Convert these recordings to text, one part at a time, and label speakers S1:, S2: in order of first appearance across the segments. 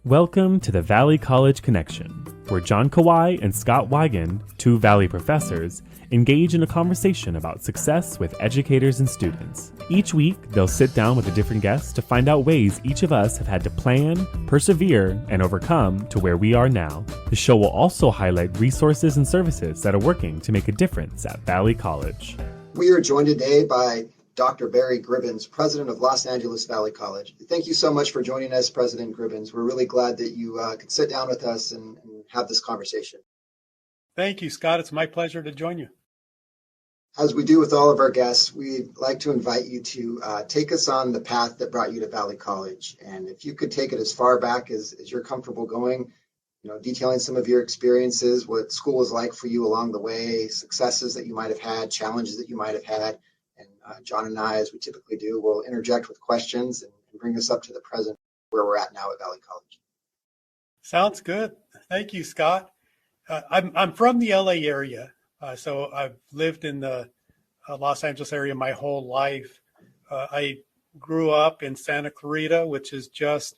S1: Welcome to the Valley College Connection, where John Kawai and Scott Wigan, two Valley professors, engage in a conversation about success with educators and students. Each week, they'll sit down with a different guest to find out ways each of us have had to plan, persevere, and overcome to where we are now. The show will also highlight resources and services that are working to make a difference at Valley College.
S2: We are joined today by Dr. Barry Gribbons, president of Los Angeles Valley College. Thank you so much for joining us, President Gribbons. We're really glad that you could sit down with us and have this conversation.
S3: Thank you, Scott. It's my pleasure to join you.
S2: As we do with all of our guests, we'd like to invite you to take us on the path that brought you to Valley College. And if you could take it as far back as you're comfortable going, detailing some of your experiences, what school was like for you along the way, successes that you might have had, challenges that you might have had. And John and I, as we typically do, will interject with questions and bring us up to the present where we're at now at Valley College.
S3: Sounds good. Thank you, Scott. I'm from the LA area, so I've lived in the Los Angeles area my whole life. I grew up in Santa Clarita, which is just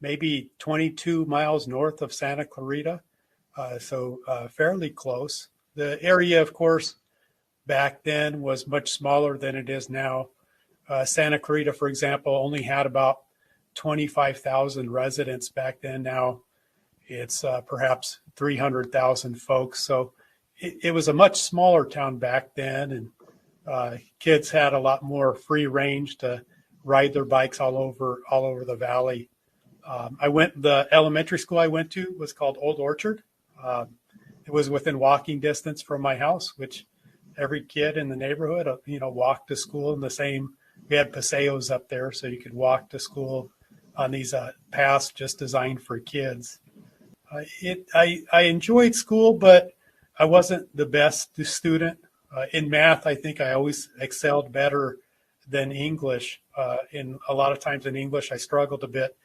S3: maybe 22 miles north of Santa Clarita, so fairly close. The area, of course, back then was much smaller than it is now. Santa Clarita, for example, only had about 25,000 residents back then. Now it's perhaps 300,000 folks. So it was a much smaller town back then, and kids had a lot more free range to ride their bikes all over the valley. The elementary school I went to was called Old Orchard. It was within walking distance from my house, which every kid in the neighborhood, walked to school in the same. We had paseos up there, so you could walk to school on these paths just designed for kids. I enjoyed school, but I wasn't the best student. In math, I think I always excelled better than English. In a lot of times in English, I struggled a bit,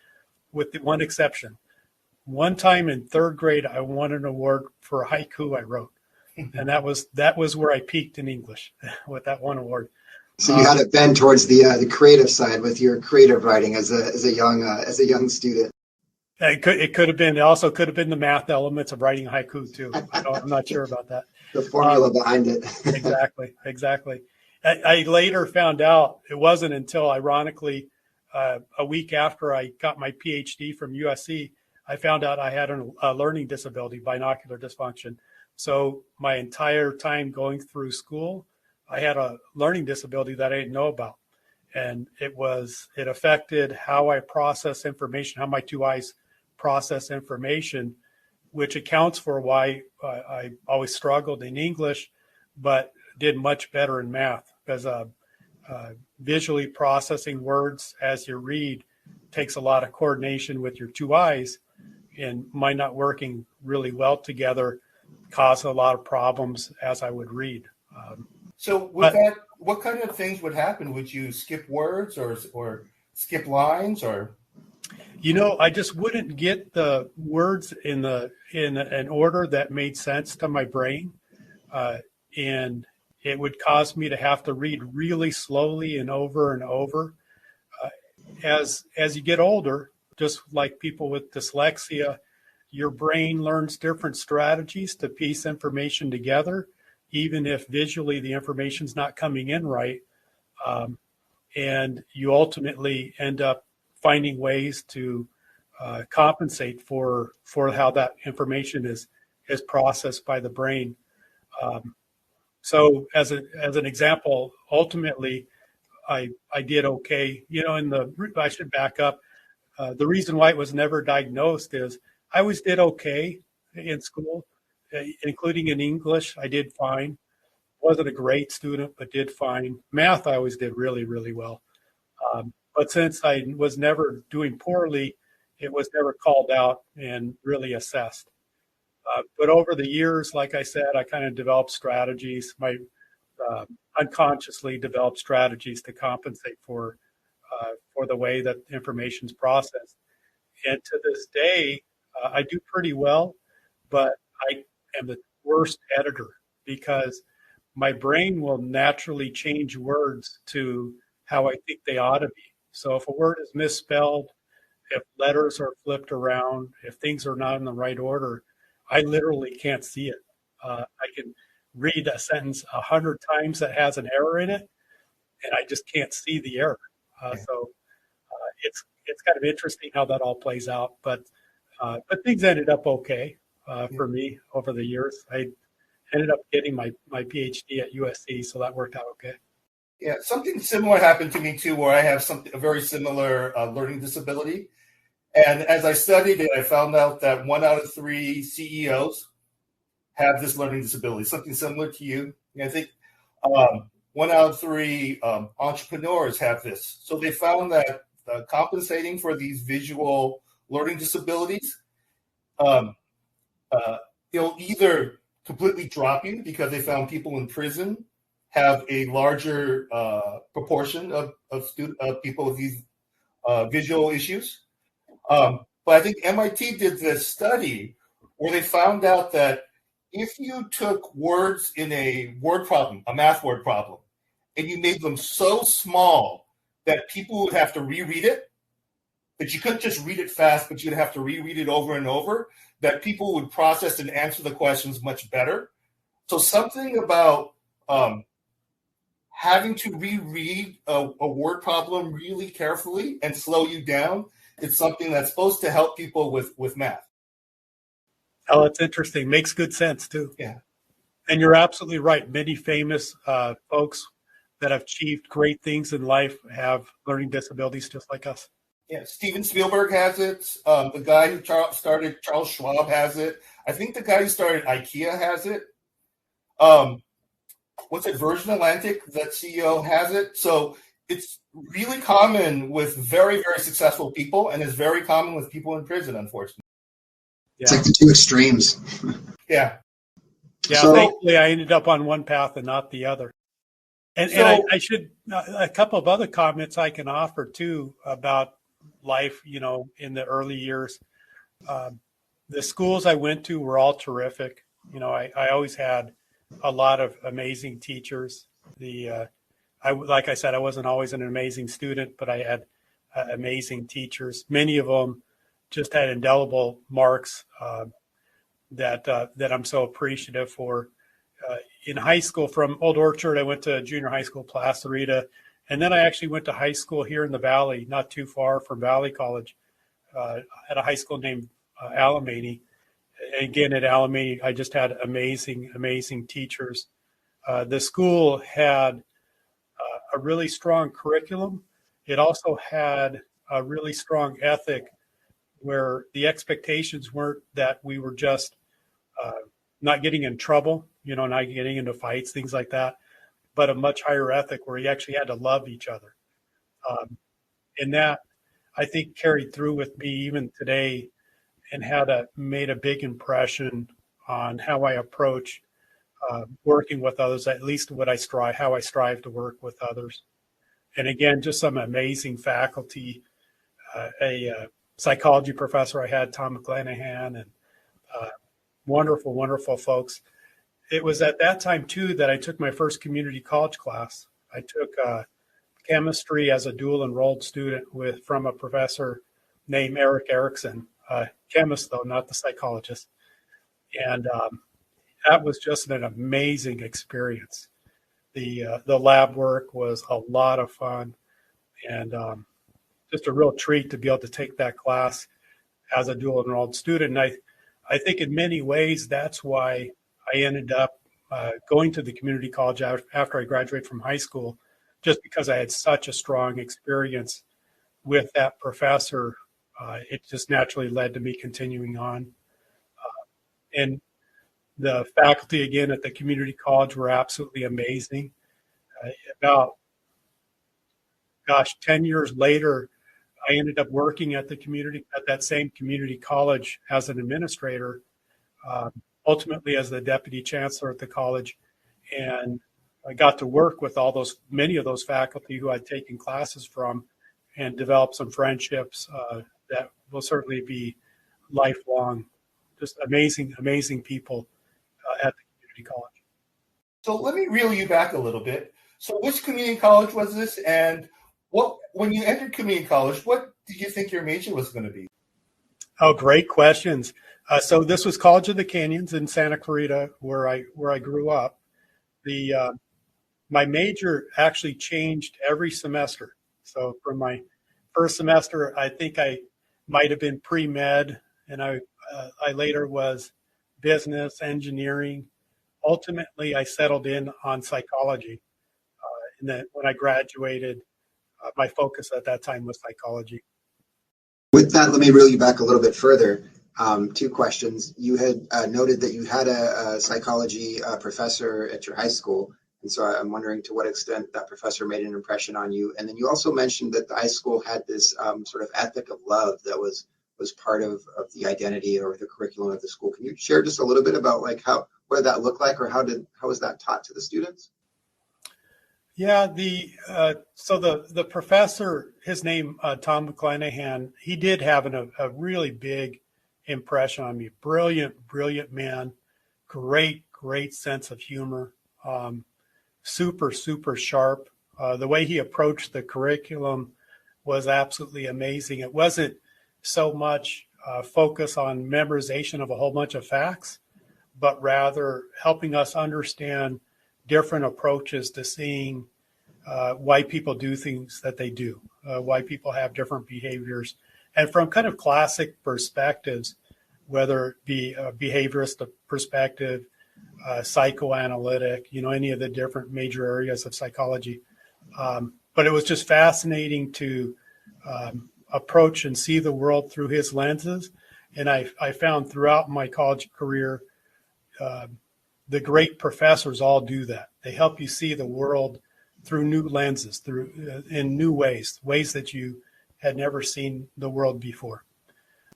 S3: with the one exception. One time in third grade, I won an award for a haiku I wrote. And that was where I peaked in English with that one award.
S2: So you had it bend towards the creative side with your creative writing as a young student.
S3: It could have been. It also could have been the math elements of writing haiku too. I'm not sure about that.
S2: The formula behind it.
S3: Exactly. I later found out it wasn't until, ironically, a week after I got my Ph.D. from USC, I found out I had a learning disability, binocular dysfunction. So my entire time going through school, I had a learning disability that I didn't know about. And it affected how I process information, how my two eyes process information, which accounts for why I always struggled in English, but did much better in math, because visually processing words as you read takes a lot of coordination with your two eyes, and mine not working really well together caused a lot of problems as I would read.
S4: So with that, what kind of things would happen? Would you skip words or skip lines or?
S3: I just wouldn't get the words in an order that made sense to my brain. And it would cause me to have to read really slowly and over. As you get older, just like people with dyslexia, your brain learns different strategies to piece information together, even if visually the information's not coming in right. And you ultimately end up finding ways to compensate for how that information is processed by the brain. So as an example, ultimately, I did okay. I should back up. The reason why it was never diagnosed is I always did okay in school, including in English. I did fine. Wasn't a great student, but did fine. Math, I always did really, really well. But since I was never doing poorly, it was never called out and really assessed. But over the years, like I said, I kind of developed strategies. Unconsciously developed strategies to compensate for the way that information is processed. And to this day, I do pretty well, but I am the worst editor because my brain will naturally change words to how I think they ought to be. So if a word is misspelled, if letters are flipped around, if things are not in the right order, I literally can't see it. I can read a sentence 100 times that has an error in it, and I just can't see the error. So it's kind of interesting how that all plays out. But things ended up okay for me over the years. I ended up getting my Ph.D. at USC, so that worked out okay.
S4: Yeah, something similar happened to me too, where I have a very similar learning disability. And as I studied it, I found out that 1 out of 3 CEOs have this learning disability, something similar to you. And I think 1 out of 3 entrepreneurs have this. So they found that compensating for these visual learning disabilities, they'll either completely drop you because they found people in prison have a larger proportion of people with these visual issues. But I think MIT did this study where they found out that if you took words in a word problem, a math word problem, and you made them so small that people would have to reread it, that you couldn't just read it fast, but you'd have to reread it over and over, that people would process and answer the questions much better. So something about having to reread a word problem really carefully and slow you down, it's something that's supposed to help people with math.
S3: Oh, it's interesting. Makes good sense too.
S4: Yeah.
S3: And you're absolutely right. Many famous folks that have achieved great things in life have learning disabilities just like us.
S4: Yeah, Steven Spielberg has it. The guy who started Charles Schwab has it. I think the guy who started IKEA has it. What's it? Virgin Atlantic, that CEO has it. So it's really common with very, very successful people, and it's very common with people in prison, unfortunately.
S2: It's like the two extremes.
S4: Yeah.
S3: Yeah,
S2: So,
S3: thankfully I ended up on one path and not the other. And I should, a couple of other comments I can offer too about life, in the early years. The schools I went to were all terrific. I always had a lot of amazing teachers. Like I said, I wasn't always an amazing student, but I had amazing teachers. Many of them just had indelible marks that I'm so appreciative for. In high school, from Old Orchard, I went to junior high school, Placerita, and then I actually went to high school here in the Valley, not too far from Valley College, at a high school named Alamany. Again, at Alamany, I just had amazing, amazing teachers. The school had a really strong curriculum. It also had a really strong ethic where the expectations weren't that we were just not getting in trouble, not getting into fights, things like that, but a much higher ethic where you actually had to love each other. And that, I think, carried through with me even today and made a big impression on how I approach working with others, at least how I strive to work with others. And again, just some amazing faculty, a psychology professor I had, Tom McClanahan, and wonderful, wonderful folks. It was at that time, too, that I took my first community college class. I took chemistry as a dual enrolled student from a professor named Eric Erickson, chemist, though, not the psychologist. And that was just an amazing experience. The lab work was a lot of fun, and just a real treat to be able to take that class as a dual enrolled student. And I think in many ways that's why I ended up going to the community college after I graduated from high school, just because I had such a strong experience with that professor. It just naturally led to me continuing on. And the faculty, again, at the community college were absolutely amazing. About 10 years later, I ended up working at that same community college as an administrator, ultimately as the deputy chancellor at the college. And I got to work with many of those faculty who I'd taken classes from and develop some friendships that will certainly be lifelong. Just amazing, amazing people at the community college.
S4: So let me reel you back a little bit. So which community college was this? And when you entered community college, what did you think your major was going to be?
S3: Oh, great questions. So this was College of the Canyons in Santa Clarita, where I grew up. My major actually changed every semester. So from my first semester, I think I might have been pre-med, and I later was business, engineering. Ultimately, I settled in on psychology. And then when I graduated, my focus at that time was psychology.
S2: With that, let me reel you back a little bit further. Two questions. You had noted that you had a psychology professor at your high school. And so I'm wondering to what extent that professor made an impression on you. And then you also mentioned that the high school had this sort of ethic of love that was part of the identity or the curriculum of the school. Can you share just a little bit about like what did that look like, or how was that taught to the students?
S3: Yeah, so the professor, his name Tom McClanahan, he did have a really big impression on me. Brilliant man, great sense of humor, super sharp. The way he approached the curriculum was absolutely amazing. It wasn't so much focus on memorization of a whole bunch of facts, but rather helping us understand different approaches to seeing why people do things that they do, why people have different behaviors, and from kind of classic perspectives, whether it be a behaviorist perspective, psychoanalytic, any of the different major areas of psychology. But it was just fascinating to approach and see the world through his lenses. And I found throughout my college career, the great professors all do that. They help you see the world through new lenses, in new ways that you had never seen the world before.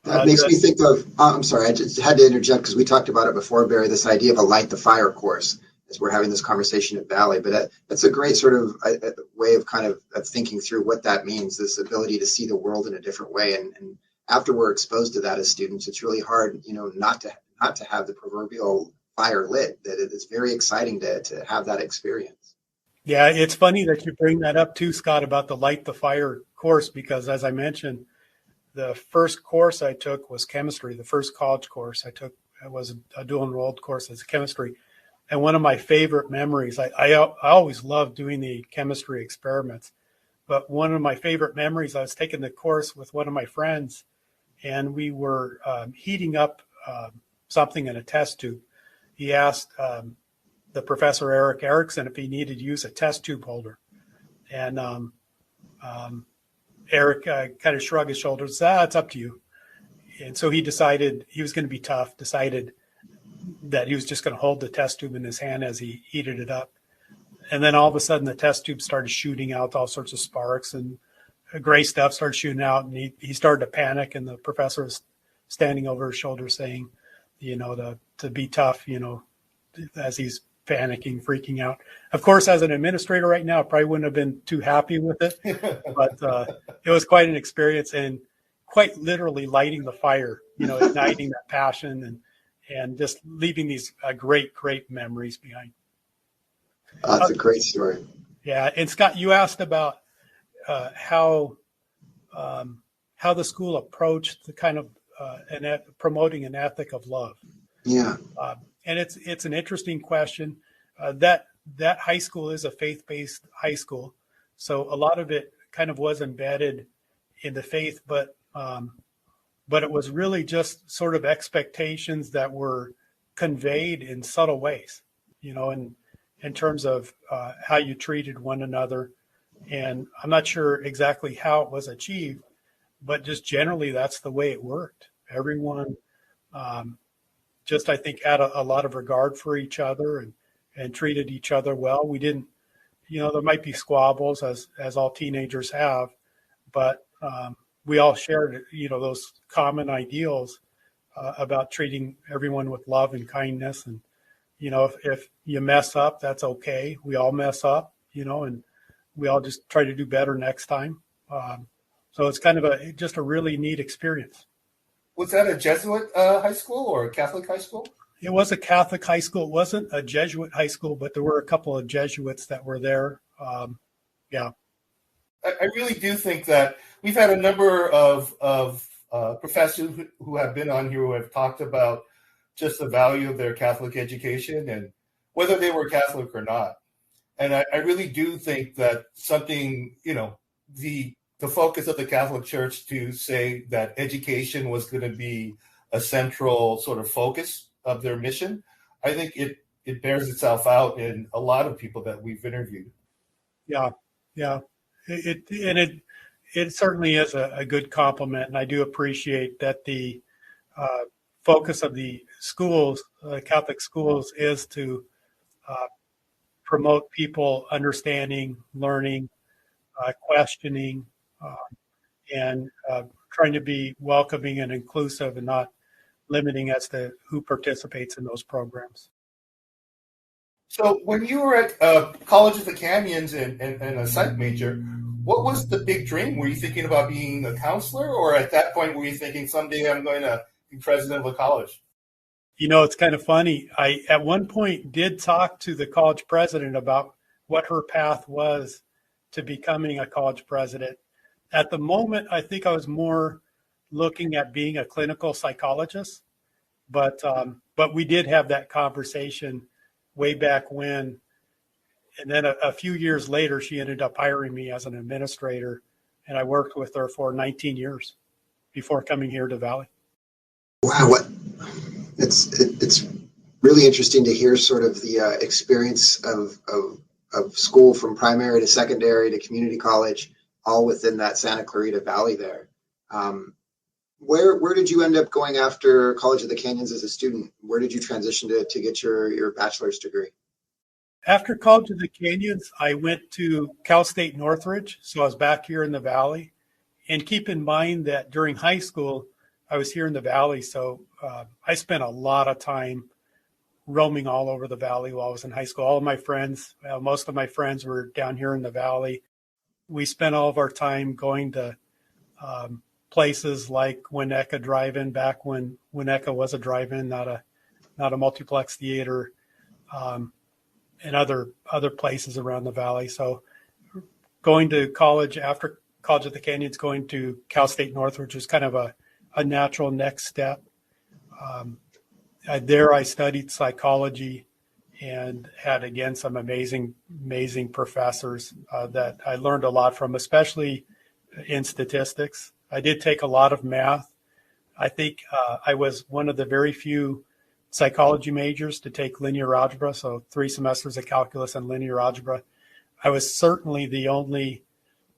S2: That makes me think of, I'm sorry, I just had to interject because we talked about it before, Barry, this idea of a light the fire course as we're having this conversation at Valley. But that's a great sort of way of kind of thinking through what that means, this ability to see the world in a different way. And after we're exposed to that as students, it's really hard, not to have the proverbial fire lit. That it's very exciting to have that experience.
S3: Yeah, it's funny that you bring that up too, Scott, about the light the fire course, because as I mentioned, the first course I took was chemistry. The first college course I took was a dual enrolled course as chemistry. And one of my favorite memories, I always loved doing the chemistry experiments, but one of my favorite memories, I was taking the course with one of my friends, and we were heating up something in a test tube. He asked the professor, Eric Erickson, if he needed to use a test tube holder. And Eric kind of shrugged his shoulders, it's up to you. And so he decided he was going to be tough, decided that he was just going to hold the test tube in his hand as he heated it up. And then all of a sudden the test tube started shooting out all sorts of sparks and gray stuff started shooting out. And he started to panic, and the professor was standing over his shoulder saying, to be tough, as he's panicking, freaking out. Of course, as an administrator right now, I probably wouldn't have been too happy with it, but it was quite an experience, and quite literally lighting the fire, igniting that passion and just leaving these great memories behind.
S2: That's a great story.
S3: Yeah. And Scott, you asked about how the school approached the kind of promoting an ethic of love.
S2: Yeah.
S3: And it's an interesting question. That high school is a faith-based high school, so a lot of it kind of was embedded in the faith, but it was really just sort of expectations that were conveyed in subtle ways, in terms of how you treated one another. And I'm not sure exactly how it was achieved, but just generally that's the way it worked. Everyone just, I think, had a lot of regard for each other and treated each other well. We didn't, there might be squabbles as all teenagers have, but we all shared, those common ideals about treating everyone with love and kindness. And, if you mess up, that's okay. We all mess up, and we all just try to do better next time. So it's kind of just a really neat experience.
S4: Was that a Jesuit high school or a Catholic high school?
S3: It was a Catholic high school. It wasn't a Jesuit high school, but there were a couple of Jesuits that were there. Yeah.
S4: I really do think that we've had a number of professors who have been on here who have talked about just the value of their Catholic education and whether they were Catholic or not. And I really do think that something, the focus of the Catholic Church to say that education was going to be a central sort of focus of their mission, I think it bears itself out in a lot of people that we've interviewed.
S3: Yeah. It certainly is a good compliment, and I do appreciate that the focus of the schools, Catholic schools, is to promote people understanding, learning, questioning, and trying to be welcoming and inclusive, and not limiting as to who participates in those programs.
S4: So when you were at College of the Canyons and a psych major, what was the big dream? Were you thinking about being a counselor, or at that point were you thinking someday I'm going to be president of a college?
S3: It's kind of funny. I, at one point, did talk to the college president about what her path was to becoming a college president. At the moment, I think I was more looking at being a clinical psychologist, but we did have that conversation way back when. And then a few years later, she ended up hiring me as an administrator, and I worked with her for 19 years before coming here to Valley.
S2: Wow, it's really interesting to hear sort of the experience of school from primary to secondary to community college, all within that Santa Clarita Valley there. Where did you end up going after College of the Canyons as a student? Where did you transition to get your bachelor's degree?
S3: After College of the Canyons, I went to Cal State Northridge, so I was back here in the Valley. And keep in mind that during high school, I was here in the Valley, so I spent a lot of time roaming all over the Valley while I was in high school. All of my friends, most of my friends were down here in the Valley. We spent all of our time going to places like Winnetka Drive-In, back when Winnetka was a drive-in, not a multiplex theater, and other places around the Valley. So going to college after College of the Canyons, going to Cal State Northridge was kind of a natural next step. There I studied psychology and had, again, some amazing professors that I learned a lot from, especially in statistics. I did take a lot of math. I think I was one of the very few psychology majors to take linear algebra, so 3 semesters of calculus and linear algebra. I was certainly the only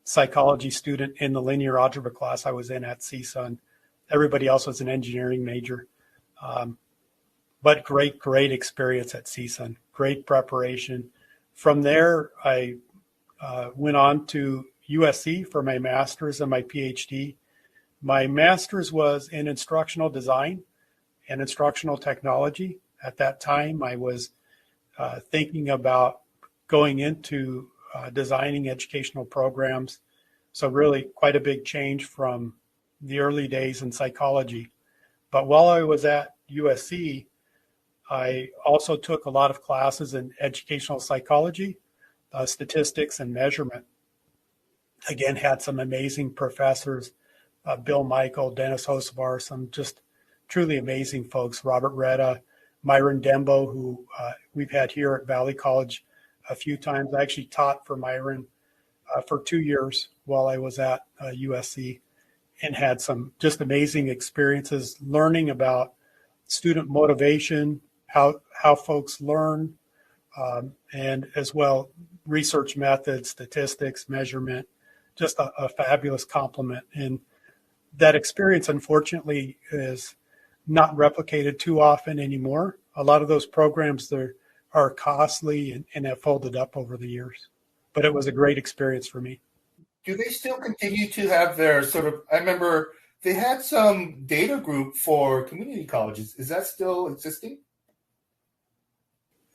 S3: psychology student in the linear algebra class I was in at CSUN. Everybody else was an engineering major. But great experience at CSUN, great preparation. From there, I went on to USC for my master's and my Ph.D. My master's was in instructional design and instructional technology. At that time, I was thinking about going into designing educational programs. So really quite a big change from the early days in psychology. But while I was at USC, I also took a lot of classes in educational psychology, statistics, and measurement. Again, had some amazing professors, Bill Michael, Dennis Hosevar, some just truly amazing folks, Robert Retta, Myron Dembo, who we've had here at Valley College a few times. I actually taught for Myron for 2 years while I was at USC, and had some just amazing experiences learning about student motivation, how folks learn, and as well research methods, statistics, measurement, just a fabulous complement. And that experience, unfortunately, is not replicated too often anymore. A lot of those programs are costly and have folded up over the years. But it was a great experience for me.
S4: Do they still continue to have their sort of, I remember they had some data group for community colleges. Is that still existing?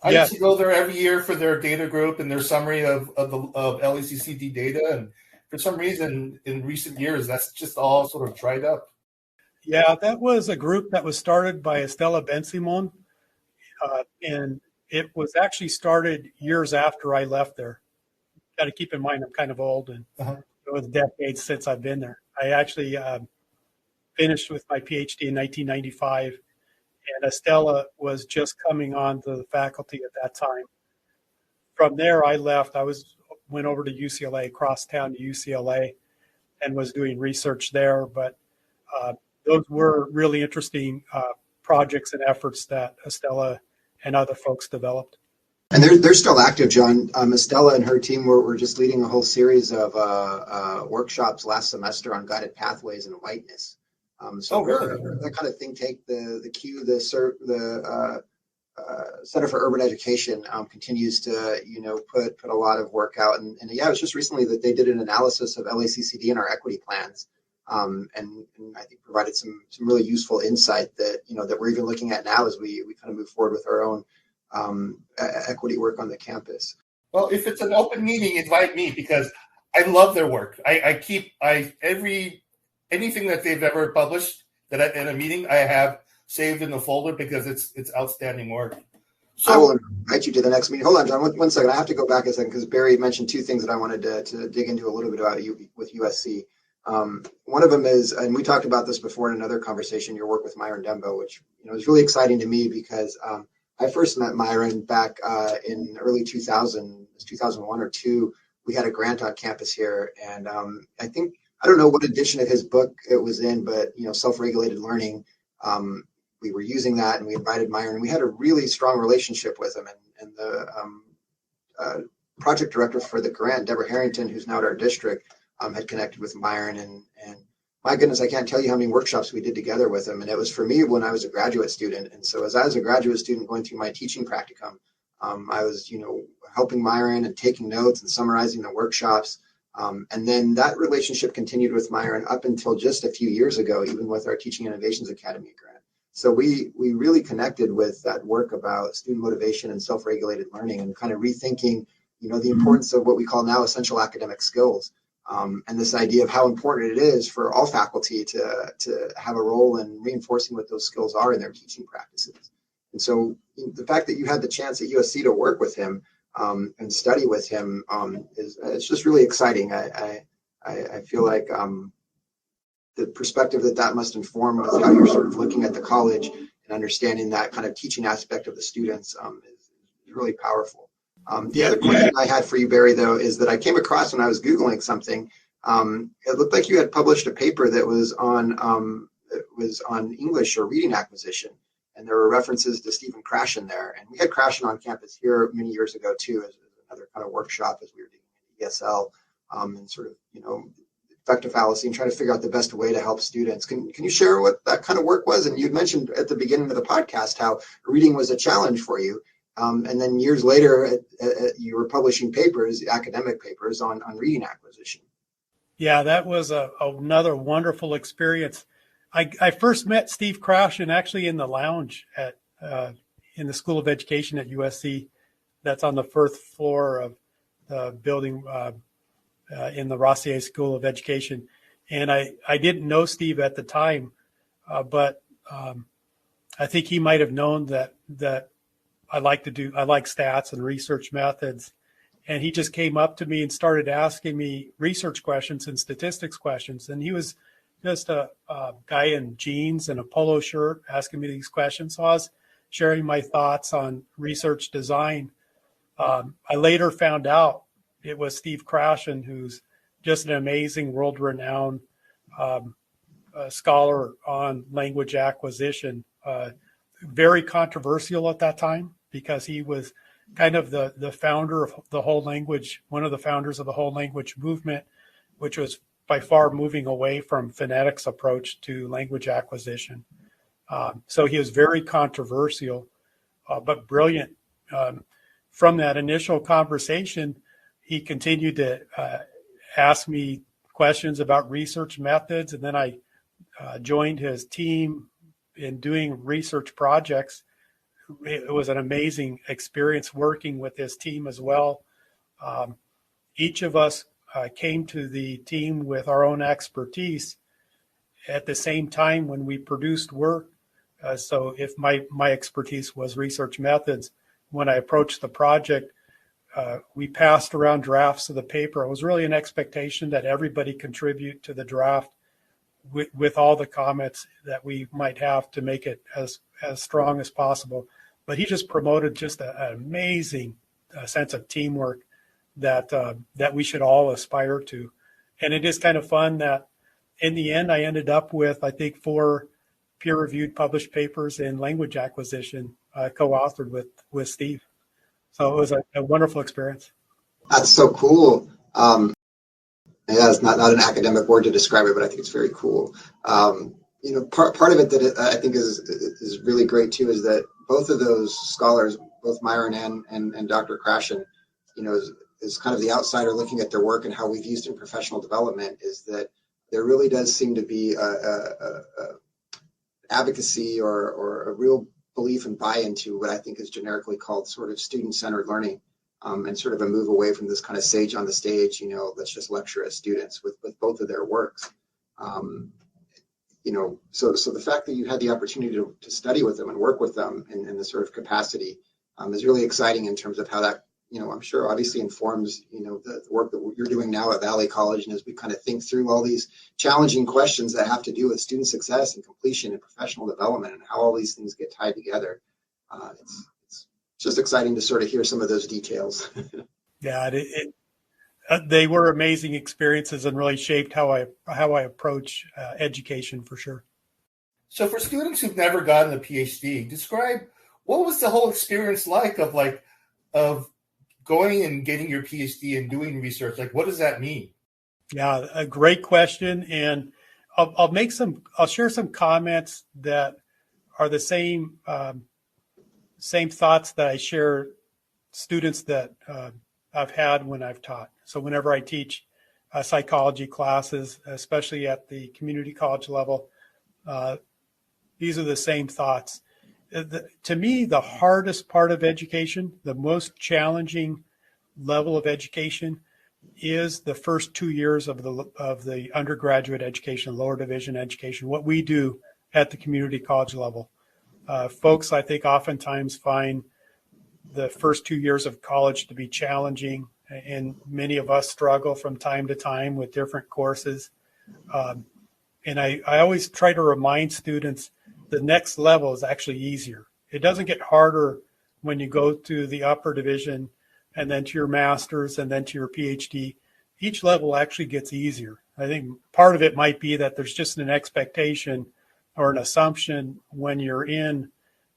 S4: I used to go there every year for their data group and their summary of LACCD data. And for some reason, in recent years, that's just all sort of dried up.
S3: Yeah, that was a group that was started by Estela Ben-Simon. And it was actually started years after I left there. Got to keep in mind, I'm kind of old. And It was decades since I've been there. I actually finished with my Ph.D. in 1995, and Estella was just coming on to the faculty at that time. From there, I left. Went over to UCLA, cross town to UCLA, and was doing research there. But those were really interesting projects and efforts that Estella and other folks developed.
S2: And they're still active, John. Estella and her team were just leading a whole series of workshops last semester on guided pathways and whiteness. So
S4: really?
S2: That kind of think tank, the CUE, the Center for Urban Education continues to put a lot of work out. And yeah, it was just recently that they did an analysis of LACCD and our equity plans, and I think provided some really useful insight that that we're even looking at now as we kind of move forward with our own equity work on the campus.
S4: Well, if it's an open meeting, invite me because I love their work. Anything that they've ever published in a meeting, I have saved in the folder because it's outstanding work. So
S2: I will invite you to the next meeting. Hold on, John, one second. I have to go back a second because Barry mentioned two things that I wanted to dig into a little bit about with USC. One of them is, and we talked about this before in another conversation, your work with Myron Dembo, which is really exciting to me because I first met Myron back in early 2000, 2001 or 2. We had a grant on campus here, and I don't know what edition of his book it was in, but self-regulated learning. We were using that, and we invited Myron, and we had a really strong relationship with him. And the project director for the grant, Deborah Harrington, who's now at our district, had connected with Myron, and my goodness, I can't tell you how many workshops we did together with him. And it was for me when I was a graduate student. And so as I was a graduate student going through my teaching practicum, I was, helping Myron and taking notes and summarizing the workshops. And then that relationship continued with Myron up until just a few years ago, even with our Teaching Innovations Academy grant. So we really connected with that work about student motivation and self-regulated learning and kind of rethinking, the importance of what we call now essential academic skills. And this idea of how important it is for all faculty to have a role in reinforcing what those skills are in their teaching practices. And so the fact that you had the chance at USC to work with him and study with him it's just really exciting. I feel like the perspective that must inform with how you're sort of looking at the college and understanding that kind of teaching aspect of the students is really powerful. The other question I had for you, Barry, though, is that I came across when I was Googling something. It looked like you had published a paper that was on English or reading acquisition, and there were references to Stephen Krashen there. And we had Krashen on campus here many years ago too, as another kind of workshop as we were digging into ESL and sort of effective fallacy and trying to figure out the best way to help students. Can you share what that kind of work was? And you'd mentioned at the beginning of the podcast how reading was a challenge for you. And then years later, you were publishing papers, academic papers on reading acquisition.
S3: Yeah, that was another wonderful experience. I first met Steve Krashen actually in the lounge in the School of Education at USC. That's on the first floor of the building in the Rossier School of Education. And I didn't know Steve at the time, but I think he might have known that I like stats and research methods. And he just came up to me and started asking me research questions and statistics questions. And he was just a guy in jeans and a polo shirt asking me these questions. So I was sharing my thoughts on research design. I later found out it was Steve Krashen, who's just an amazing world-renowned scholar on language acquisition. Very controversial at that time because he was kind of the founder of the whole language, one of the founders of the whole language movement, which was by far moving away from phonetics approach to language acquisition. So he was very controversial, but brilliant. From that initial conversation, he continued to ask me questions about research methods, and then I joined his team in doing research projects. It was an amazing experience working with his team as well. Each of us came to the team with our own expertise at the same time when we produced work. So if my expertise was research methods, when I approached the project, we passed around drafts of the paper. It was really an expectation that everybody contribute to the draft with all the comments that we might have to make it as strong as possible. But he just promoted just an amazing sense of teamwork that we should all aspire to. And it is kind of fun that in the end, I ended up with, I think, 4 peer-reviewed published papers in language acquisition, co-authored with Steve. So it was a wonderful experience.
S2: That's so cool. Yeah, it's not an academic word to describe it, but I think it's very cool. Part of it that I think is really great too is that both of those scholars, both Myron and Dr. Krashen, is kind of the outsider looking at their work and how we've used in professional development, is that there really does seem to be a advocacy or a real belief and buy-in to what I think is generically called sort of student-centered learning, and sort of a move away from this kind of sage on the stage, let's just lecture as students with both of their works. So the fact that you had the opportunity to study with them and work with them in this sort of capacity is really exciting in terms of how that, I'm sure obviously informs, the work that you're doing now at Valley College. And as we kind of think through all these challenging questions that have to do with student success and completion and professional development and how all these things get tied together, it's just exciting to sort of hear some of those details.
S3: Yeah, they were amazing experiences and really shaped how I approach education for sure.
S4: So for students who've never gotten a PhD, describe what was the whole experience like of going and getting your PhD and doing research? Like, what does that mean?
S3: Yeah, a great question. And I'll share some comments that are the same thoughts that I share students that I've had when I've taught. So whenever I teach psychology classes, especially at the community college level, these are the same thoughts. To me, the hardest part of education, the most challenging level of education, is the first 2 years of the undergraduate education, lower division education, what we do at the community college level. Folks, I think, oftentimes find the first 2 years of college to be challenging, and many of us struggle from time to time with different courses. And I always try to remind students the next level is actually easier. It doesn't get harder when you go to the upper division and then to your master's and then to your PhD. Each level actually gets easier. I think part of it might be that there's just an expectation or an assumption when you're in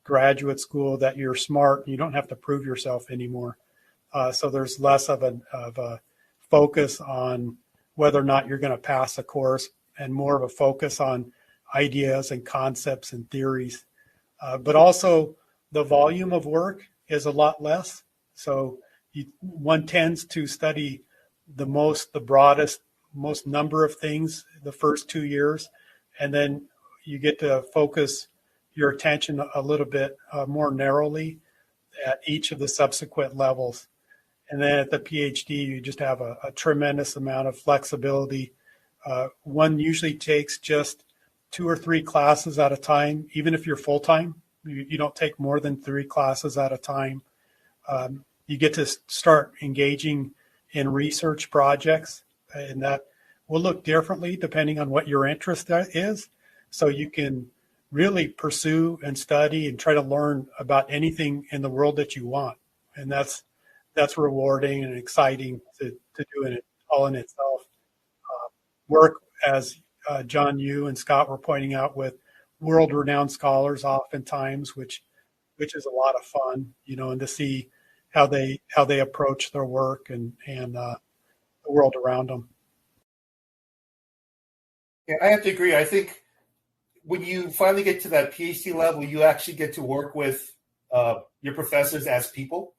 S3: graduate school that you're smart. You don't have to prove yourself anymore. So there's less of a focus on whether or not you're going to pass a course and more of a focus on ideas and concepts and theories. But also the volume of work is a lot less. So one tends to study the broadest, most number of things the first 2 years, and then you get to focus your attention a little bit more narrowly at each of the subsequent levels. And then at the PhD, you just have a tremendous amount of flexibility. One usually takes just 2 or 3 classes at a time. Even if you're full-time, you don't take more than 3 classes at a time. You get to start engaging in research projects, and that will look differently depending on what your interest is. So you can really pursue and study and try to learn about anything in the world that you want. And that's rewarding and exciting to do it all in itself. Work, as John, you and Scott were pointing out, with world-renowned scholars oftentimes, which is a lot of fun, and to see how they approach their work and the world around them.
S4: Yeah, I have to agree. I think when you finally get to that PhD level, you actually get to work with your professors as people.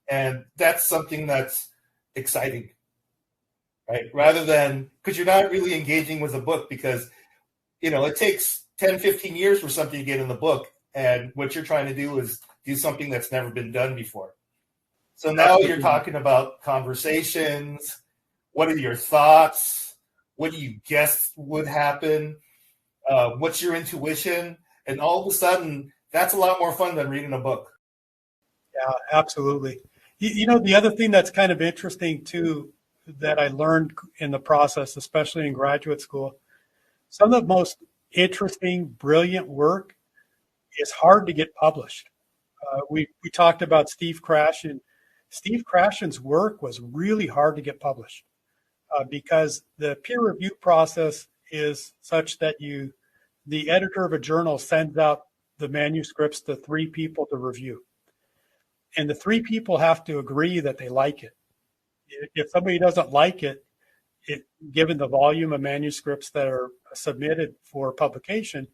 S4: And that's something that's exciting, right? Rather than, because you're not really engaging with a book, because, it takes 10, 15 years for something to get in the book. And what you're trying to do is do something that's never been done before. So now you're talking about conversations. What are your thoughts? What do you guess would happen? What's your intuition? And all of a sudden, that's a lot more fun than reading a book.
S3: Yeah, absolutely. The other thing that's kind of interesting too, that I learned in the process, especially in graduate school, some of the most interesting, brilliant work is hard to get published. We talked about Steve Krashen. Steve Krashen's work was really hard to get published because the peer review process is such that the editor of a journal sends out the manuscripts to 3 people to review. And the 3 people have to agree that they like it. If somebody doesn't like it, given the volume of manuscripts that are submitted for publication,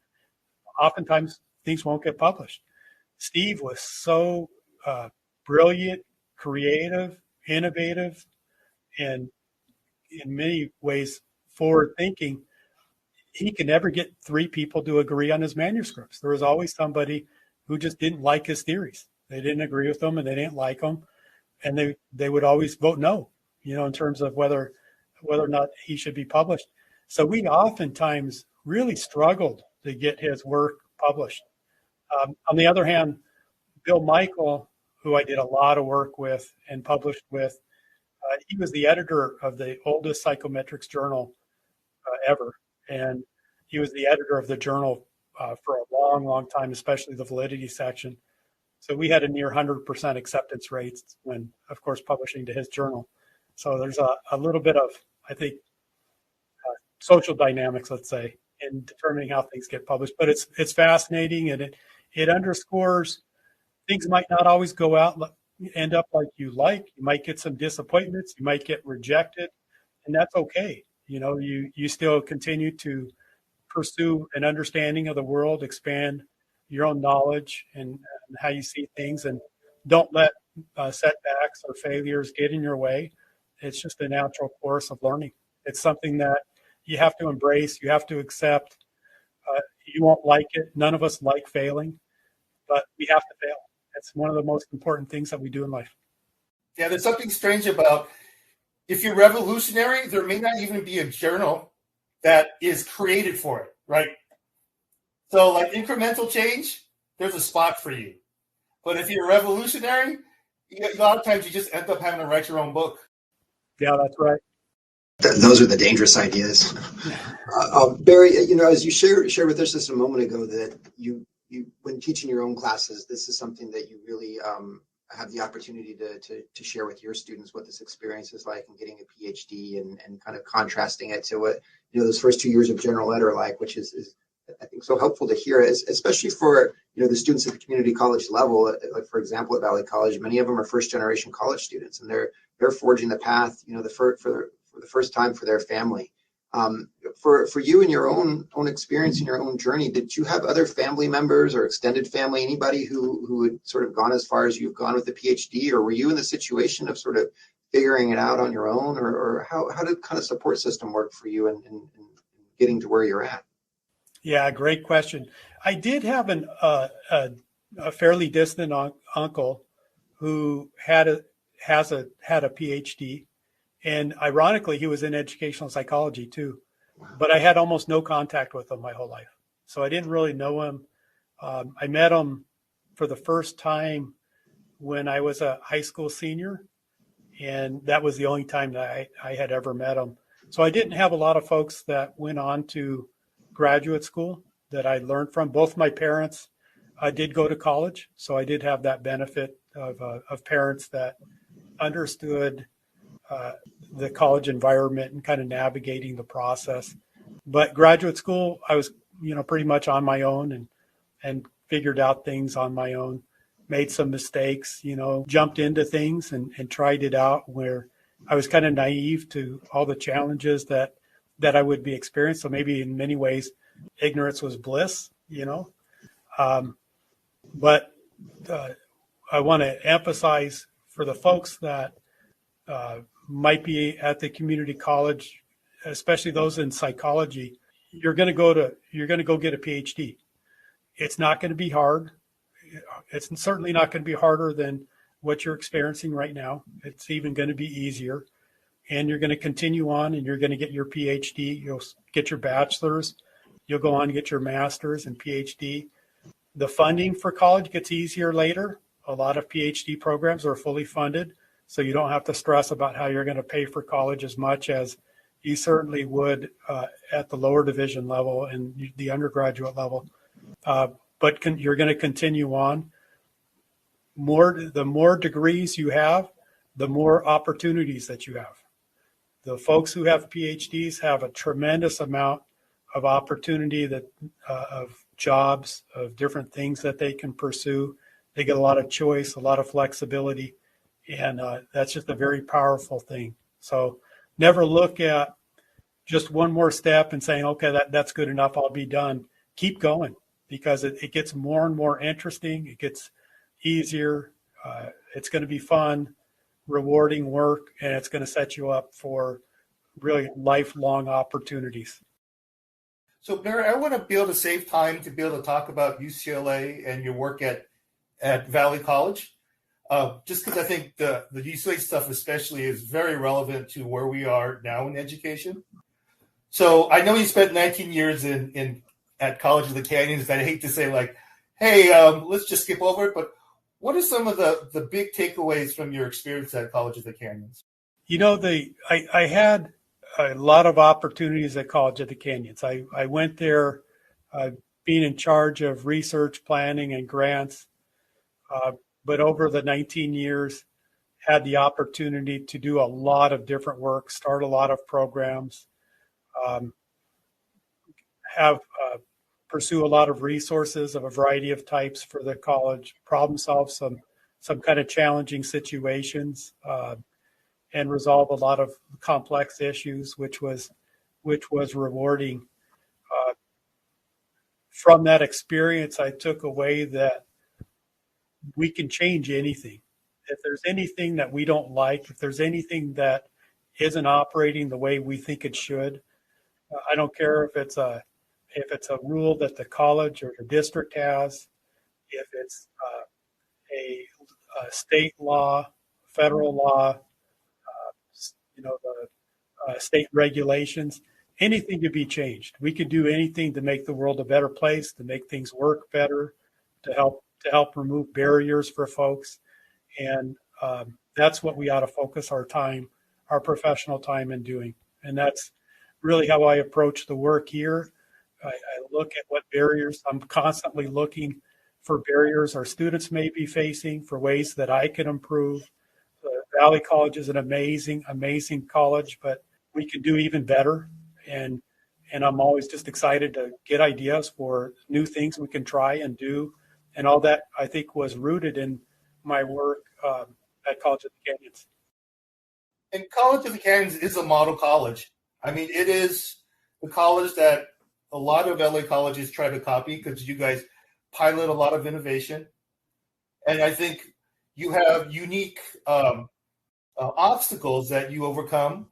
S3: oftentimes things won't get published. Steve was so brilliant, creative, innovative, and in many ways forward-thinking. He could never get 3 people to agree on his manuscripts. There was always somebody who just didn't like his theories. They didn't agree with them and they didn't like them. And they would always vote no, in terms of whether or not he should be published. So we oftentimes really struggled to get his work published. On the other hand, Bill Michael, who I did a lot of work with and published with, he was the editor of the oldest psychometrics journal ever. And he was the editor of the journal for a long, long time, especially the validity section. So we had a near 100% acceptance rates when, of course, publishing to his journal. So there's a little bit of, I think, social dynamics, let's say, in determining how things get published. But it's fascinating, and it underscores things might not always end up like you like. You might get some disappointments. You might get rejected, and that's okay. You still continue to pursue an understanding of the world, expand your own knowledge and how you see things, and don't let setbacks or failures get in your way. It's just a natural course of learning. It's something that you have to embrace, you have to accept. You won't like it. None of us like failing, but we have to fail. It's one of the most important things that we do in life.
S4: Yeah, there's something strange about, if you're revolutionary, there may not even be a journal that is created for it, right? So like incremental change, there's a spot for you. But if you're revolutionary, a lot of times you just end up having to write your own book.
S3: Yeah, that's right.
S2: Those are the dangerous ideas. Barry, as you shared with us just a moment ago, that you when teaching your own classes, this is something that you really have the opportunity to share with your students what this experience is like, and getting a Ph.D. and kind of contrasting it to what those first 2 years of general ed are like, which is I think so helpful to hear, especially for the students at the community college level. Like, for example, at Valley College, many of them are first generation college students, and they're forging the path for the first time for their family. For you in your own experience in your own journey, did you have other family members or extended family, anybody who had sort of gone as far as you've gone with the PhD, or were you in the situation of sort of figuring it out on your own, or how did kind of support system work for you in getting to where you're at?
S3: Yeah, great question. I did have a fairly distant uncle who had a PhD. And ironically, he was in educational psychology too, but I had almost no contact with him my whole life. So I didn't really know him. I met him for the first time when I was a high school senior, and that was the only time that I had ever met him. So I didn't have a lot of folks that went on to graduate school that I learned from. Both my parents did go to college, so I did have that benefit of parents that understood the college environment and kind of navigating the process. But graduate school, I was, pretty much on my own and figured out things on my own, made some mistakes, jumped into things and tried it out, where I was kind of naive to all the challenges that I would be experiencing. So maybe in many ways, ignorance was bliss, But I want to emphasize for the folks that might be at the community college, especially those in psychology, you're going to go get a PhD. It's not going to be hard. It's certainly not going to be harder than what you're experiencing right now. It's even going to be easier. And you're going to continue on, and you're going to get your PhD. You'll get your bachelor's. You'll go on and get your master's and PhD. The funding for college gets easier later, A lot of PhD programs are fully funded, so you don't have to stress about how you're going to pay for college as much as you certainly would at the lower division level and the undergraduate level. But you're going to continue on. The more degrees you have, the more opportunities that you have. The folks who have PhDs have a tremendous amount of opportunity of jobs, of different things that they can pursue. They get a lot of choice, a lot of flexibility, and that's just a very powerful thing. So never look at just one more step and saying, okay, that's good enough, I'll be done. Keep going, because it gets more and more interesting. It gets easier. It's going to be fun, rewarding work, and it's going to set you up for really lifelong opportunities.
S4: So, Barry, I want to be able to save time to be able to talk about UCLA and your work at Valley College, just because I think the UCLA stuff especially is very relevant to where we are now in education. So I know you spent 19 years at College of the Canyons. I hate to say, like, hey, let's just skip over it, but what are some of the big takeaways from your experience at College of the Canyons?
S3: You know, I had a lot of opportunities at College of the Canyons. I went there being in charge of research, planning, and grants. But over the 19 years, had the opportunity to do a lot of different work, start a lot of programs, pursue a lot of resources of a variety of types for the college, problem solve some kind of challenging situations, and resolve a lot of complex issues, which was rewarding. From that experience, I took away that we can change anything. If there's anything that we don't like, if there's anything that isn't operating the way we think it should, I don't care if it's a rule that the college or the district has, if it's a state law, federal law, the state regulations, anything to be changed. We could do anything to make the world a better place, to make things work better, to help remove barriers for folks. And that's what we ought to focus our time, our professional time in doing. And that's really how I approach the work here. I look at what barriers, I'm constantly looking for barriers our students may be facing, for ways that I can improve. Valley College is an amazing, amazing college, but we can do even better. And I'm always just excited to get ideas for new things we can try and do. And all that, I think, was rooted in my work at College of the Canyons.
S4: And College of the Canyons is a model college. I mean, it is the college that a lot of LA colleges try to copy, because you guys pilot a lot of innovation. And I think you have unique obstacles that you overcome,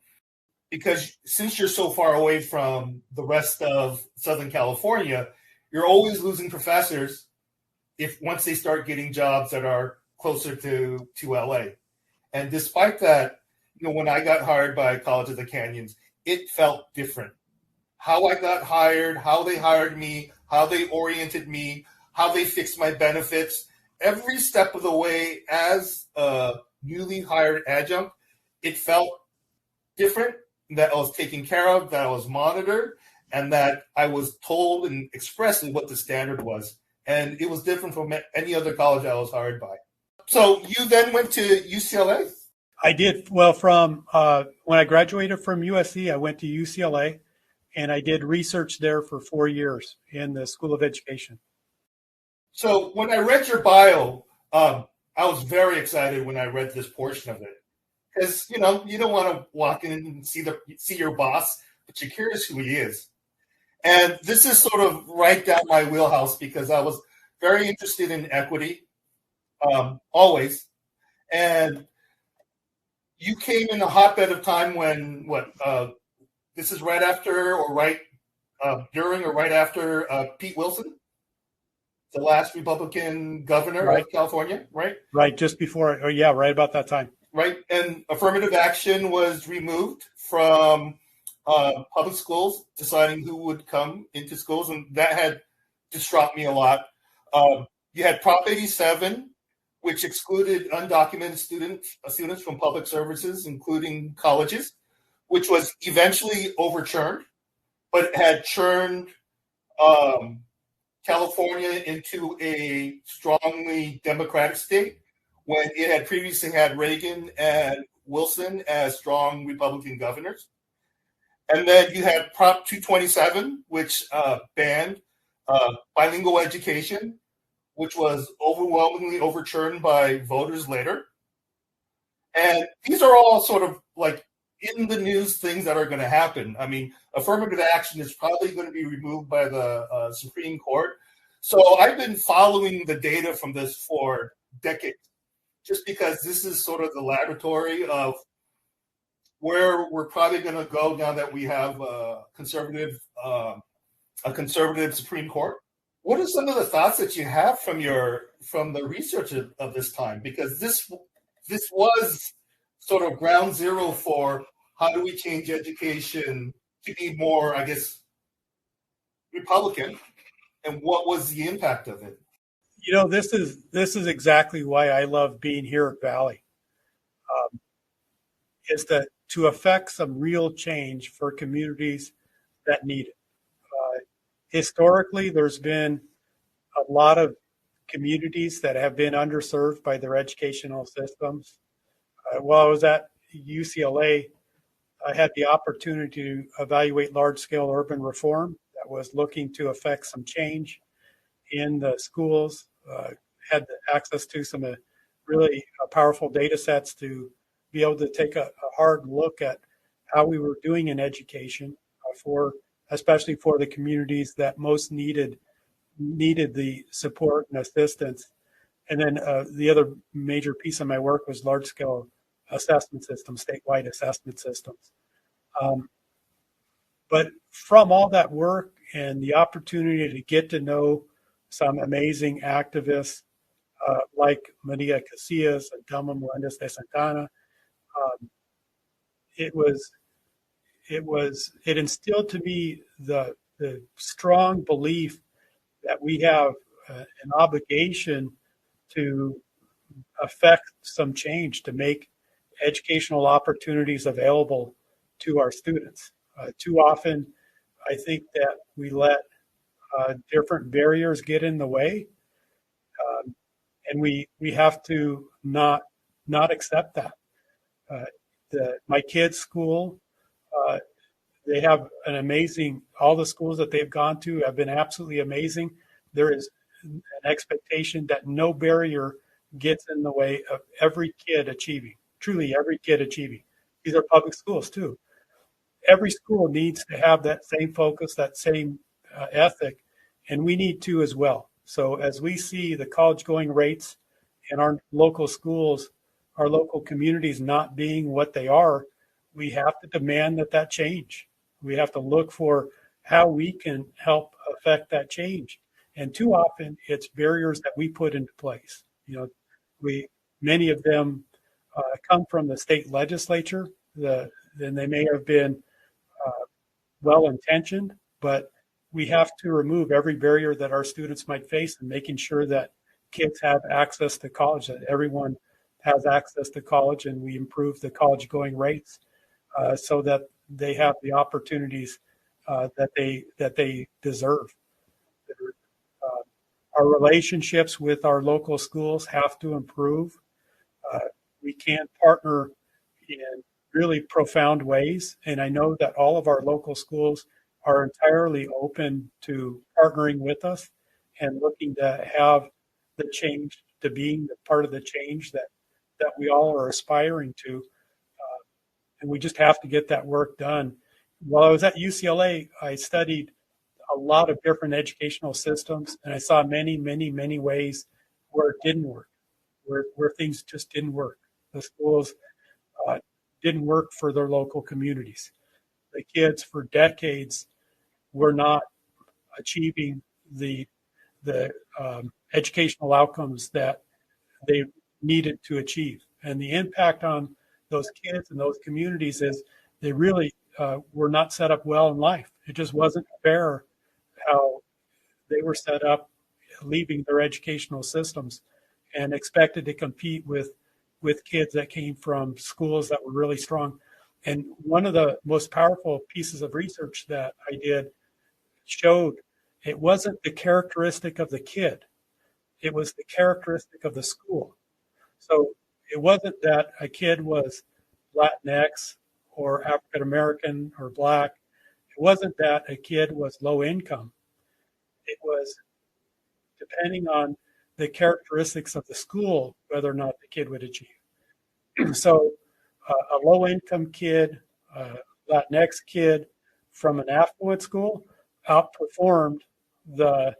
S4: because since you're so far away from the rest of Southern California, you're always losing professors once they start getting jobs that are closer to LA. And despite that, when I got hired by College of the Canyons, it felt different. How I got hired, how they hired me, how they oriented me, how they fixed my benefits, every step of the way as a newly hired adjunct, it felt different, that I was taken care of, that I was monitored, and that I was told and expressed what the standard was. And it was different from any other college I was hired by. So you then went to UCLA?
S3: I did. Well, from when I graduated from USC, I went to UCLA, and I did research there for 4 years in the School of Education.
S4: So when I read your bio, I was very excited when I read this portion of it. Because, you don't want to walk in and see your boss, but you're curious who he is. And this is sort of right down my wheelhouse, because I was very interested in equity, always. And you came in a hotbed of time when, this is right after or right during or right after Pete Wilson, the last Republican governor of California, right?
S3: Right, just before, right about that time.
S4: Right, and affirmative action was removed from public schools, deciding who would come into schools, and that had distraught me a lot. You had Prop 87, which excluded undocumented students from public services, including colleges, which was eventually overturned, but had churned California into a strongly Democratic state when it had previously had Reagan and Wilson as strong Republican governors. And then you had Prop 227, which banned bilingual education, which was overwhelmingly overturned by voters later. And these are all sort of like in the news things that are going to happen. I mean, affirmative action is probably going to be removed by the Supreme Court. So I've been following the data from this for decades, just because this is sort of the laboratory of where we're probably going to go now that we have a conservative Supreme Court. What are some of the thoughts that you have from the research of this time? Because this was sort of ground zero for how do we change education to be more, I guess, Republican, and what was the impact of it?
S3: You know, this is exactly why I love being here at Valley, is that to affect some real change for communities that need it. Historically, there's been a lot of communities that have been underserved by their educational systems. While I was at UCLA, I had the opportunity to evaluate large-scale urban reform that was looking to affect some change in the schools, had access to some really powerful data sets to be able to take a hard look at how we were doing in education especially for the communities that most needed the support and assistance. And then the other major piece of my work was large-scale assessment systems, statewide assessment systems. But from all that work and the opportunity to get to know some amazing activists like Maria Casillas and Thelma Melendez de Santana, it instilled to me the strong belief that we have an obligation to affect some change, to make educational opportunities available to our students. Too often, I think that we let different barriers get in the way, and we have to not accept that. My kids' school, they have an amazing, all the schools that they've gone to have been absolutely amazing. There is an expectation that no barrier gets in the way of every kid achieving, truly every kid achieving. These are public schools too. Every school needs to have that same focus, that same ethic, and we need to as well. So as we see the college going rates in our local schools, our local communities not being what they are, we have to demand that change. We have to look for how we can help affect that change. And too often it's barriers that we put into place. You know, many of them come from the state legislature. Then they may have been well-intentioned, but we have to remove every barrier that our students might face and making sure that kids have access to college, that everyone has access to college, and we improve the college going rates so that they have the opportunities that they deserve. Our relationships with our local schools have to improve. We can't partner in really profound ways, and I know that all of our local schools are entirely open to partnering with us and looking to have the change, to being the part of the change that we all are aspiring to. And we just have to get that work done. While I was at UCLA, I studied a lot of different educational systems, and I saw many, many, many ways where it didn't work, where things just didn't work. The schools didn't work for their local communities. The kids for decades were not achieving the educational outcomes that they needed to achieve. And the impact on those kids and those communities is they really were not set up well in life. It just wasn't fair how they were set up leaving their educational systems. and expected to compete with kids that came from schools that were really strong. And one of the most powerful pieces of research that I did showed it wasn't the characteristic of the kid, it was the characteristic of the school. So it wasn't that a kid was Latinx or African American or Black. It wasn't that a kid was low income. It was depending on the characteristics of the school, whether or not the kid would achieve. So a low income kid, Latinx kid from an affluent school outperformed the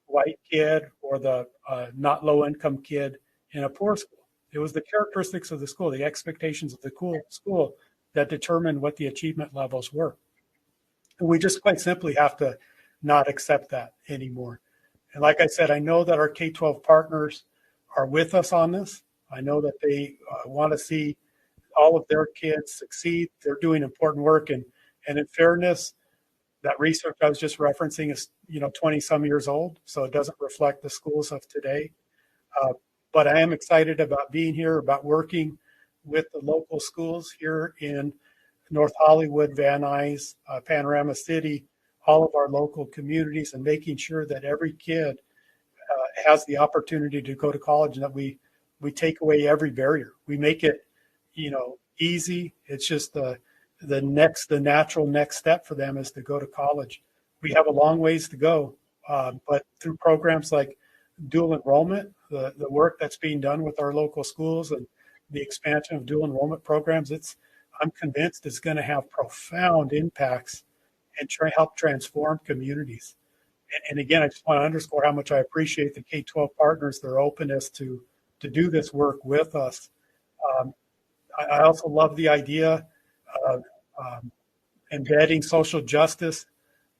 S3: white kid or the not low income kid in a poor school. It was the characteristics of the school, the expectations of the school that determined what the achievement levels were. And we just quite simply have to not accept that anymore. And like I said, I know that our K-12 partners are with us on this. I know that they want to see all of their kids succeed. They're doing important work. And in fairness, that research I was just referencing is 20 some years old, so it doesn't reflect the schools of today. But I am excited about being here, about working with the local schools here in North Hollywood, Van Nuys, Panorama City, all of our local communities, and making sure that every kid has the opportunity to go to college, and that we take away every barrier. We make it, easy. It's just the natural next step for them is to go to college. We have a long ways to go, but through programs like dual enrollment, the work that's being done with our local schools and the expansion of dual enrollment programs, I'm convinced it's going to have profound impacts and help transform communities. And again, I just want to underscore how much I appreciate the K-12 partners, their openness to do this work with us. I also love the idea of embedding social justice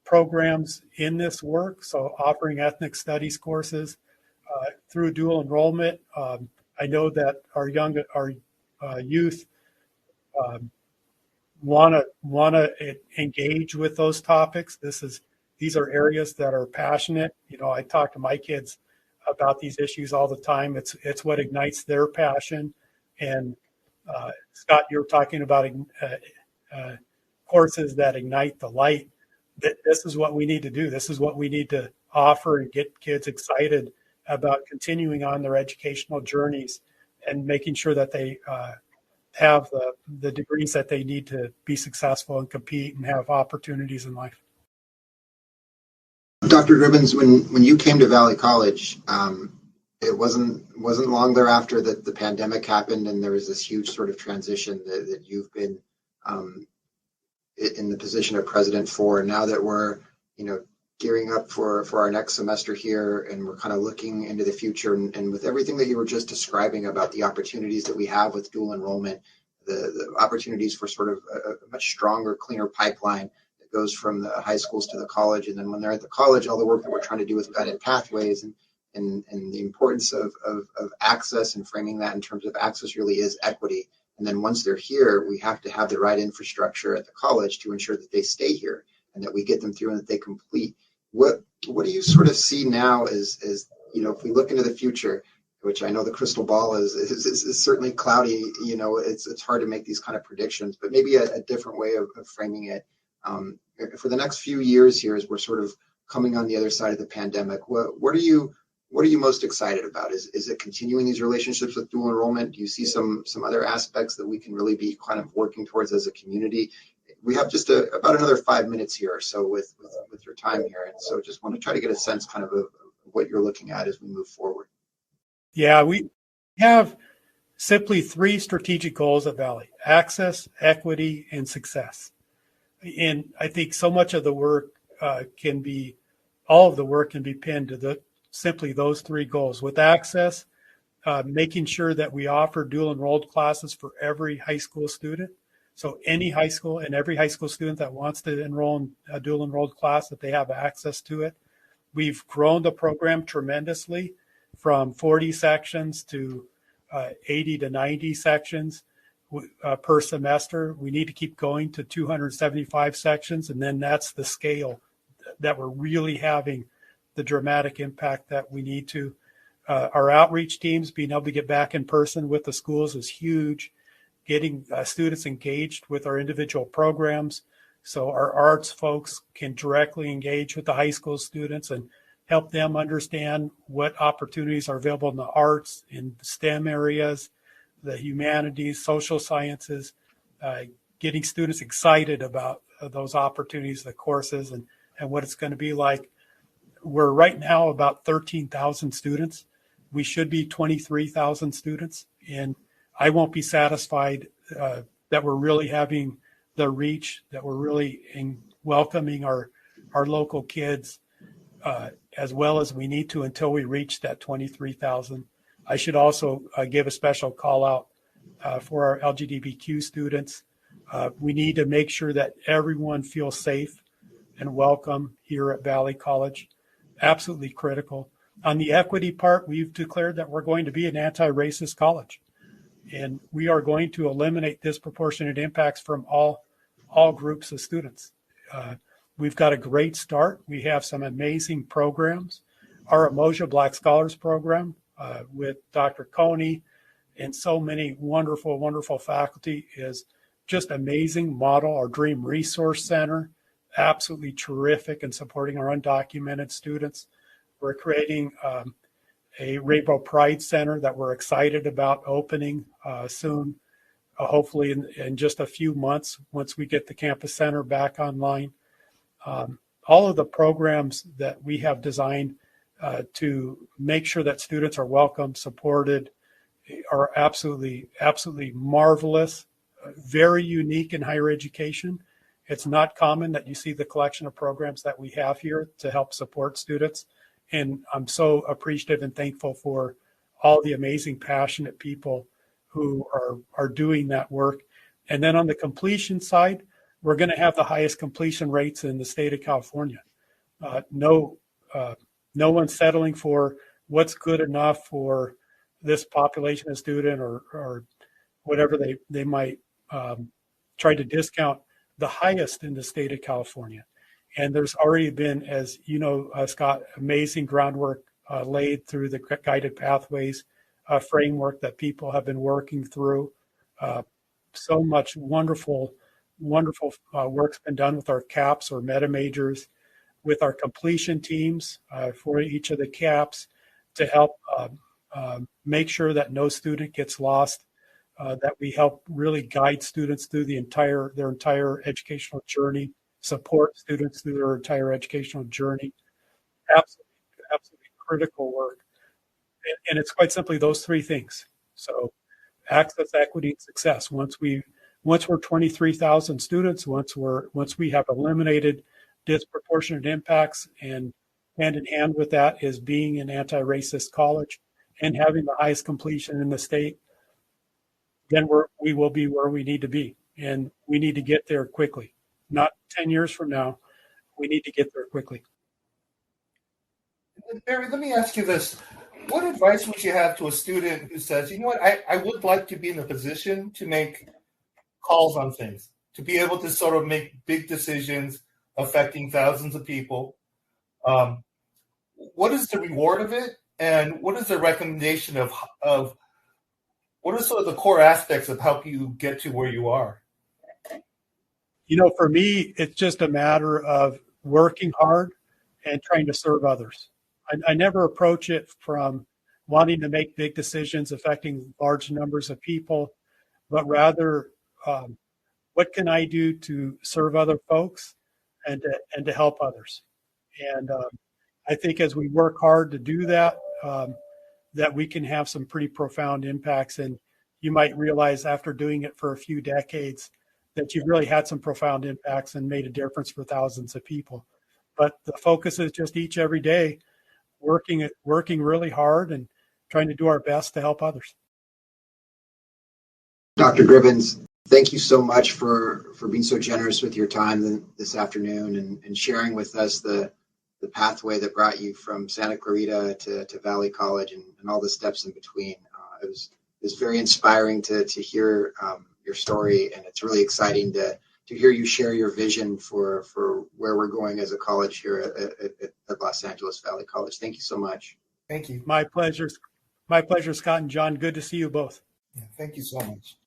S3: programs in this work. So offering ethnic studies courses through dual enrollment. I know that our youth want to engage with those topics. These are areas that are passionate. I talk to my kids about these issues all the time. It's what ignites their passion. And Scott, you were talking about courses that ignite the light. This is what we need to do. This is what we need to offer and get kids excited about continuing on their educational journeys and making sure that they have the degrees that they need to be successful and compete and have opportunities in life.
S2: Dr. Gribbons, when you came to Valley College, it wasn't long thereafter that the pandemic happened, and there was this huge sort of transition that you've been in the position of president for. And now that we're gearing up for our next semester here, and we're kind of looking into the future, and with everything that you were just describing about the opportunities that we have with dual enrollment, the opportunities for sort of a much stronger, cleaner pipeline that goes from the high schools to the college, and then when they're at the college, all the work that we're trying to do with guided pathways and the importance of access, and framing that in terms of access really is equity. And then once they're here, we have to have the right infrastructure at the college to ensure that they stay here and that we get them through and that they complete. What do you sort of see now as if we look into the future, which I know the crystal ball is certainly cloudy, it's hard to make these kind of predictions, but maybe a different way of framing it. For the next few years here, as we're sort of coming on the other side of the pandemic, what are you most excited about? Is it continuing these relationships with dual enrollment? Do you see some other aspects that we can really be kind of working towards as a community? We have just about another 5 minutes here or so with your time here. And so just want to try to get a sense kind of what you're looking at as we move forward.
S3: Yeah, we have simply 3 strategic goals at Valley: access, equity, and success. And I think so much of the work all of the work can be pinned to simply those 3 goals. With access, making sure that we offer dual enrolled classes for every high school student. So any high school and every high school student that wants to enroll in a dual enrolled class, that they have access to it. We've grown the program tremendously from 40 sections to 80 to 90 sections per semester. We need to keep going to 275 sections, and then that's the scale that we're really having the dramatic impact that we need to. Our outreach teams, being able to get back in person with the schools is huge. Getting students engaged with our individual programs, so our arts folks can directly engage with the high school students and help them understand what opportunities are available in the arts, in the STEM areas, the humanities, social sciences, getting students excited about those opportunities, the courses, and what it's going to be like. We're right now about 13,000 students. We should be 23,000 students, and I won't be satisfied that we're really having the reach, that we're really welcoming our local kids as well as we need to until we reach that 23,000. I should also give a special call out for our LGBTQ students. We need to make sure that everyone feels safe and welcome here at Valley College. Absolutely critical. On the equity part, we've declared that we're going to be an anti-racist college. And we are going to eliminate disproportionate impacts from all groups of students. We've got a great start. We have some amazing programs. Our Umoja Black Scholars Program with Dr. Coney and so many wonderful, wonderful faculty is just amazing model. Our Dream Resource Center, absolutely terrific in supporting our undocumented students. We're creating a Rainbow Pride Center that we're excited about opening soon, hopefully in just a few months once we get the campus center back online. All of the programs that we have designed to make sure that students are welcome, supported, are absolutely, absolutely marvelous, very unique in higher education. It's not common that you see the collection of programs that we have here to help support students. And I'm so appreciative and thankful for all the amazing, passionate people who are doing that work. And then on the completion side, we're going to have the highest completion rates in the state of California. No one's settling for what's good enough for this population of student or whatever they might try to discount. The highest in the state of California. And there's already been, as you know, Scott, amazing groundwork laid through the guided pathways framework that people have been working through. So much wonderful work's been done with our CAPS or meta majors, with our completion teams for each of the CAPS to help make sure that no student gets lost, that we help really guide students through their entire educational journey, support students through their entire educational journey. Absolutely critical work. And it's quite simply those three things. So access, equity, and success. Once we're 23,000 students, once we have eliminated disproportionate impacts, and hand in hand with that is being an anti-racist college and having the highest completion in the state, then we will be where we need to be. And we need to get there quickly. Not 10 years from now. We need to get there quickly.
S4: Barry, let me ask you this. What advice would you have to a student who says, you know what, I would like to be in a position to make calls on things, to be able to sort of make big decisions affecting thousands of people? What is the reward of it? And what is the recommendation of what are sort of the core aspects of help you get to where you are?
S3: You know, for me, it's just a matter of working hard and trying to serve others. I never approach it from wanting to make big decisions affecting large numbers of people, but rather, what can I do to serve other folks and to help others? And I think as we work hard to do that, that we can have some pretty profound impacts. And you might realize after doing it for a few decades that you've really had some profound impacts and made a difference for thousands of people. But the focus is just every day, working really hard and trying to do our best to help others.
S2: Dr. Gribbons, thank you so much for being so generous with your time this afternoon and sharing with us the pathway that brought you from Santa Clarita to Valley College and all the steps in between. It was very inspiring to hear your story, and it's really exciting to hear you share your vision for where we're going as a college here at Los Angeles Valley College. Thank you so much.
S4: Thank you.
S3: My pleasure. My pleasure, Scott and John. Good to see you both.
S4: Yeah, thank you so much.